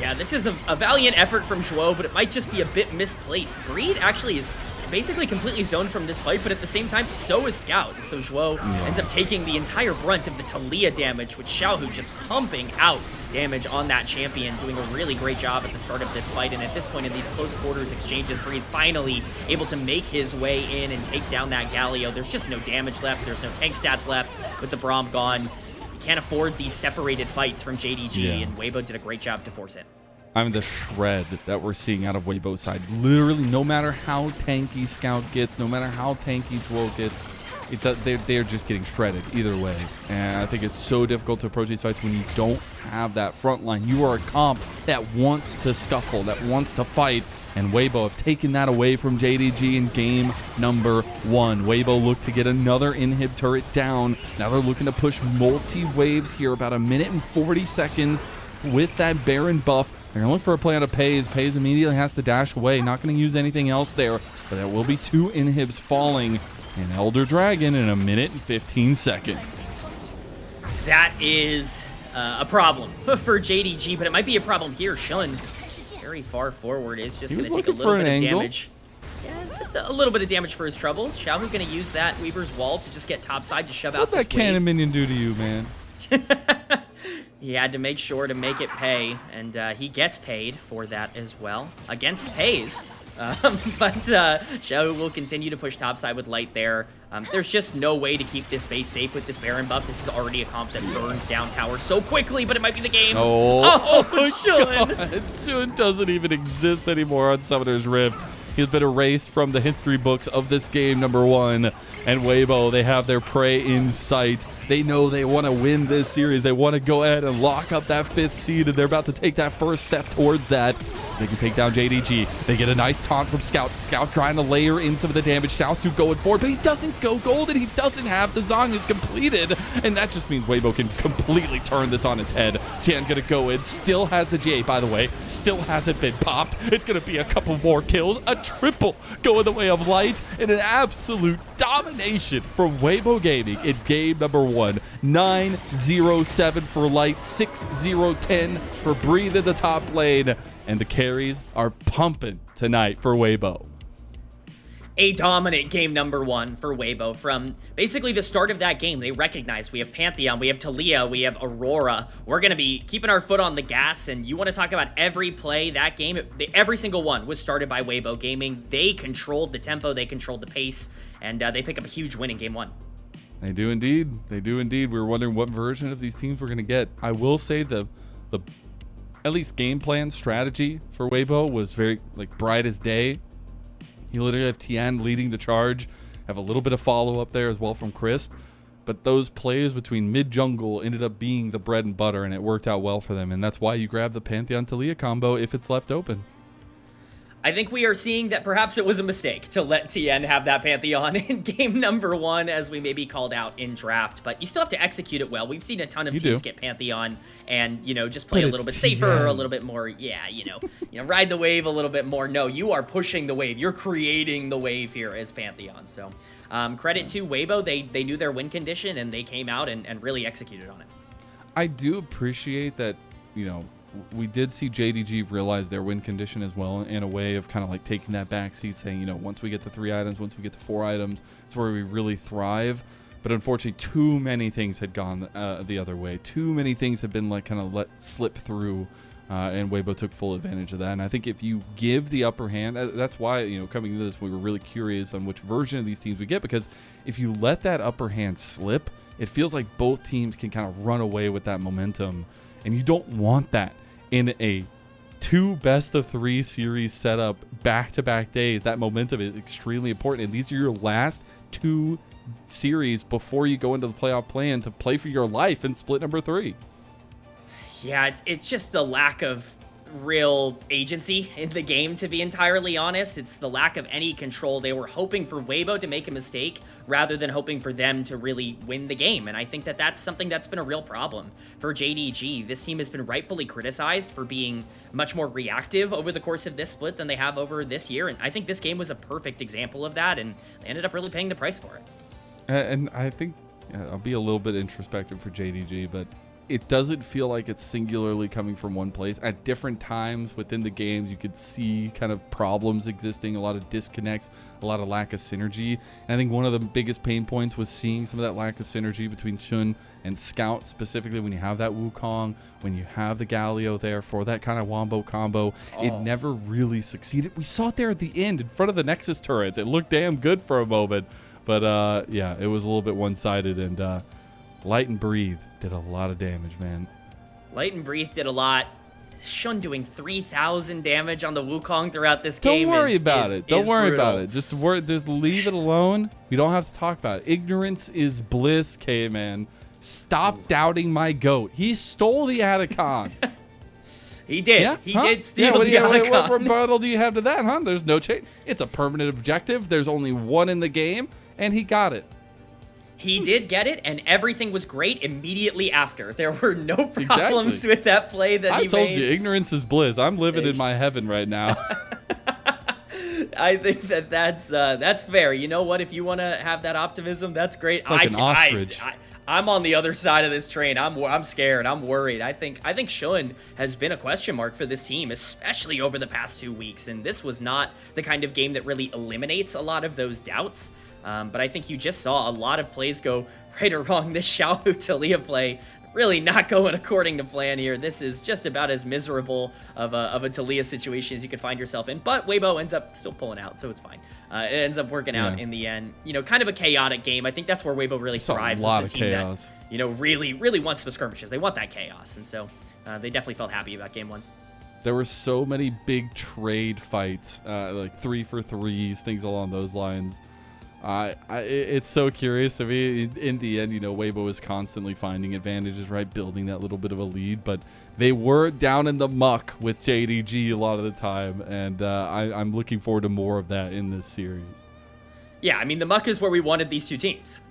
Yeah, this is a valiant effort from Xiaohu, but it might just be a bit misplaced. Breed actually is basically completely zoned from this fight, but at the same time, so is Scout. So Xiaohu ends up taking the entire brunt of the Talia damage, with Xiaohu just pumping out damage on that champion, doing a really great job at the start of this fight. And at this point in these close quarters exchanges, Breathe finally able to make his way in and take down that Galio. There's just no damage left. There's no tank stats left with the Braum gone. You can't afford these separated fights from JDG, and Weibo did a great job to force it. I mean, the shred that we're seeing out of Weibo's side, literally, no matter how tanky Scout gets, no matter how tanky Xiaohu gets, they're just getting shredded either way. And I think it's so difficult to approach these fights when you don't have that front line. You are a comp that wants to scuffle, that wants to fight, and Weibo have taken that away from JDG in game number 1. Weibo looked to get another inhib turret down. Now they're looking to push multi-waves here, about 1 minute and 40 seconds with that Baron buff. They're going to look for a play out of Peyz. Peyz immediately has to dash away. Not going to use anything else there, but there will be 2 inhibs falling. And Elder Dragon in 1 minute and 15 seconds. That is a problem for JDG, but it might be a problem here. Shun, very far forward, is just going to take a little bit of damage. Yeah, just a little bit of damage for his troubles. Xiaohu going to use that Weaver's wall to just get topside to shove out this wave. What'd that cannon minion do to you, man? He had to make sure to make it pay, and he gets paid for that as well against Peyz. But Xiaohu will continue to push topside with Light there. There's just no way to keep this base safe with this Baron buff. This is already a comp that burns down tower so quickly, but it might be the game. Oh Shun! Shun doesn't even exist anymore on Summoner's Rift. He's been erased from the history books of this game number 1. And Weibo, they have their prey in sight. They know they want to win this series. They want to go ahead and lock up that 5th seed, and they're about to take that first step towards that. They can take down JDG. They get a nice taunt from Scout. Scout trying to layer in some of the damage. Xiaoxu going forward, but he doesn't go golden. He doesn't have the Zhonya's completed, and that just means Weibo can completely turn this on its head. Tian gonna go in. Still has the G8, by the way. Still hasn't been popped. It's gonna be a couple more kills. A triple going the way of Light, and an absolute domination from Weibo Gaming in game number 1. 9-0-7 for Light, 6-0-10 for Breathe in the top lane. And the carries are pumping tonight for Weibo. A dominant game number 1 for Weibo. From basically the start of that game, they recognized we have Pantheon, we have Talia, we have Aurora. We're going to be keeping our foot on the gas, and you want to talk about every play that game, every single one was started by Weibo Gaming. They controlled the tempo, they controlled the pace, and they pick up a huge win in game 1. They do indeed. They do indeed. We were wondering what version of these teams we're going to get. I will say the at least game plan strategy for Weibo was very bright as day. You literally have Tian leading the charge, have a little bit of follow up there as well from Crisp, but those plays between mid jungle ended up being the bread and butter, and it worked out well for them, and that's why you grab the Pantheon Talia combo if it's left open. I think we are seeing that perhaps it was a mistake to let Tian have that Pantheon in game number 1, as we may be called out in draft, but you still have to execute it well. We've seen a ton of teams get Pantheon and, just play a little bit safer, a little bit more, ride the wave a little bit more. No, you are pushing the wave. You're creating the wave here as Pantheon. So credit to Weibo. They knew their win condition, and they came out and really executed on it. I do appreciate that, we did see JDG realize their win condition as well, in a way of kind of taking that back seat, saying, once we get to 3 items, once we get to 4 items, it's where we really thrive. But unfortunately, too many things had gone the other way. Too many things had been kind of let slip through, and Weibo took full advantage of that. And I think if you give the upper hand, that's why, coming into this, we were really curious on which version of these teams we get, because if you let that upper hand slip, it feels like both teams can kind of run away with that momentum, and you don't want that in a 2 best-of-3 series setup back-to-back days. That momentum is extremely important, and these are your last 2 series before you go into the playoff plan to play for your life in split number 3. Yeah, it's just the lack of real agency in the game, to be entirely honest. It's the lack of any control. They were hoping for Weibo to make a mistake rather than hoping for them to really win the game, and I think that that's something that's been a real problem for JDG. This team has been rightfully criticized for being much more reactive over the course of this split than they have over this year, and I think this game was a perfect example of that, and they ended up really paying the price for it. And I think I'll be a little bit introspective for JDG, but it doesn't feel like it's singularly coming from one place. At different times within the games, you could see kind of problems existing, a lot of disconnects, a lot of lack of synergy. And I think one of the biggest pain points was seeing some of that lack of synergy between Xun and Scout, specifically when you have that Wukong, when you have the Galio there for that kind of wombo combo. It never really succeeded. We saw it there at the end in front of the Nexus turrets. It looked damn good for a moment. But yeah, it was a little bit one-sided, and Light and Breathe did a lot of damage, man. Light and Breathe did a lot. Xun doing 3,000 damage on the Wukong throughout this game. Don't worry about it. Don't worry about it. Just leave it alone. We don't have to talk about it. Ignorance is bliss, Kman. Stop doubting my goat. He stole the Atacon. He did. Yeah? He did steal the Atacon. What rebuttal do you have to that, huh? There's no change. It's a permanent objective. There's only one in the game, and he got it. He did get it, and everything was great immediately after. There were no problems with that play that he made. I told you, ignorance is bliss. I'm living in my heaven right now. I think that's fair. You know what? If you want to have that optimism, that's great. It's like an ostrich. I'm on the other side of this train. I'm scared. I'm worried. I think Xun has been a question mark for this team, especially over the past 2 weeks. And this was not the kind of game that really eliminates a lot of those doubts. But I think you just saw a lot of plays go right or wrong. This Xiaohu Talia play really not going according to plan here. This is just about as miserable of a Talia situation as you could find yourself in. But Weibo ends up still pulling out, so it's fine. It ends up working out in the end. You know, kind of a chaotic game. I think that's where Weibo really thrives. A lot as of a team chaos. That, you know, really wants the skirmishes. They want that chaos, and so they definitely felt happy about game one. There were so many big trade fights, like 3-for-3s, things along those lines. It's so curious to me. In the end, you know, Weibo is constantly finding advantages, right? Building that little bit of a lead, but they were down in the muck with JDG a lot of the time, and I'm looking forward to more of that in this series. Yeah, I mean, the muck is where we wanted these two teams.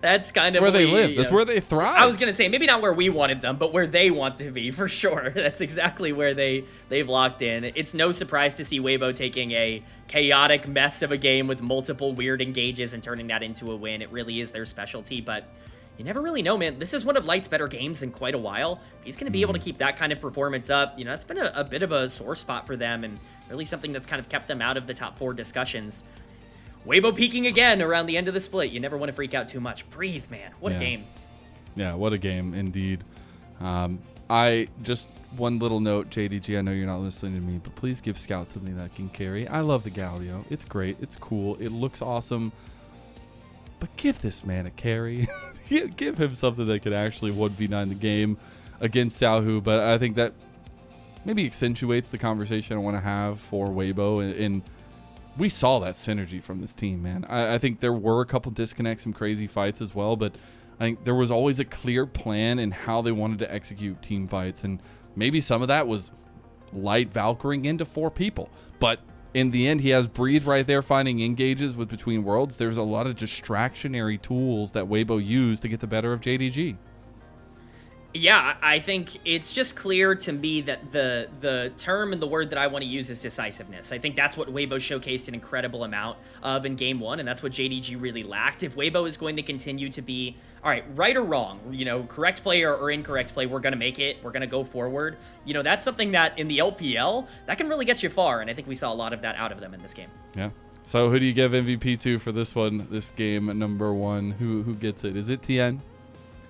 that's kind of where they live. That's where they thrive. I was going to say, maybe not where we wanted them, but where they want to be, for sure. That's exactly where they've locked in. It's no surprise to see Weibo taking a chaotic mess of a game with multiple weird engages and turning that into a win. It really is their specialty, but you never really know, man. This is one of Light's better games in quite a while. He's going to be able to keep that kind of performance up. You know, that's been a bit of a sore spot for them, and really something that's kind of kept them out of the top 4 discussions. Weibo peaking again around the end of the split. You never want to freak out too much. Breathe, man. What a game. Yeah, what a game, indeed. Just one little note, JDG, I know you're not listening to me, but please give Scout something that can carry. I love the Galio. It's great. It's cool. It looks awesome. But give this man a carry. Give him something that could actually 1v9 the game against Xiaohu. But I think that maybe accentuates the conversation I want to have for Weibo, and we saw that synergy from this team, man. I think there were a couple disconnects, some crazy fights as well, but I think there was always a clear plan in how they wanted to execute team fights, and maybe some of that was Light Valkyring into 4 people. But in the end, he has Breathe right there finding engages with Between Worlds. There's a lot of distractionary tools that Weibo used to get the better of JDG. Yeah, I think it's just clear to me that the term and the word that I want to use is decisiveness. I think that's what Weibo showcased an incredible amount of in game 1, and that's what JDG really lacked. If Weibo is going to continue to be, all right or wrong, you know, correct play or incorrect play, we're going to make it, we're going to go forward. You know, that's something that in the LPL, that can really get you far, and I think we saw a lot of that out of them in this game. Yeah. So who do you give MVP to for this one, this game number 1? Who gets it? Is it Tian?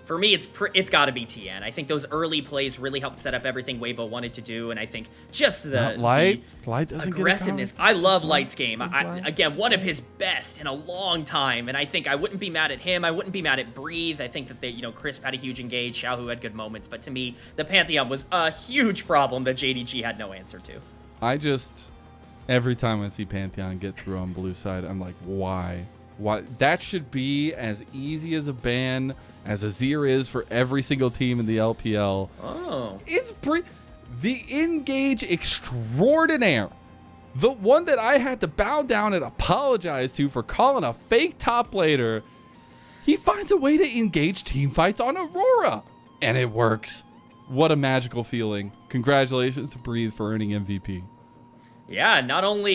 For me, it's got to be Tian. I think those early plays really helped set up everything Weibo wanted to do, and I think just the Light doesn't aggressiveness. I love Light's game. Again, one of his best in a long time, and I think I wouldn't be mad at him. I wouldn't be mad at Breathe. I think that they, you know, Crisp had a huge engage. Xiaohu had good moments, but to me, the Pantheon was a huge problem that JDG had no answer to. Every time I see Pantheon get through on blue side, I'm like, why? Why? That should be as easy as a ban as Azir is for every single team in the LPL. Oh. It's the engage extraordinaire. The one that I had to bow down and apologize to for calling a fake top laner. He finds a way to engage team fights on Aurora. And it works. What a magical feeling. Congratulations to Breathe for earning MVP. Yeah, not only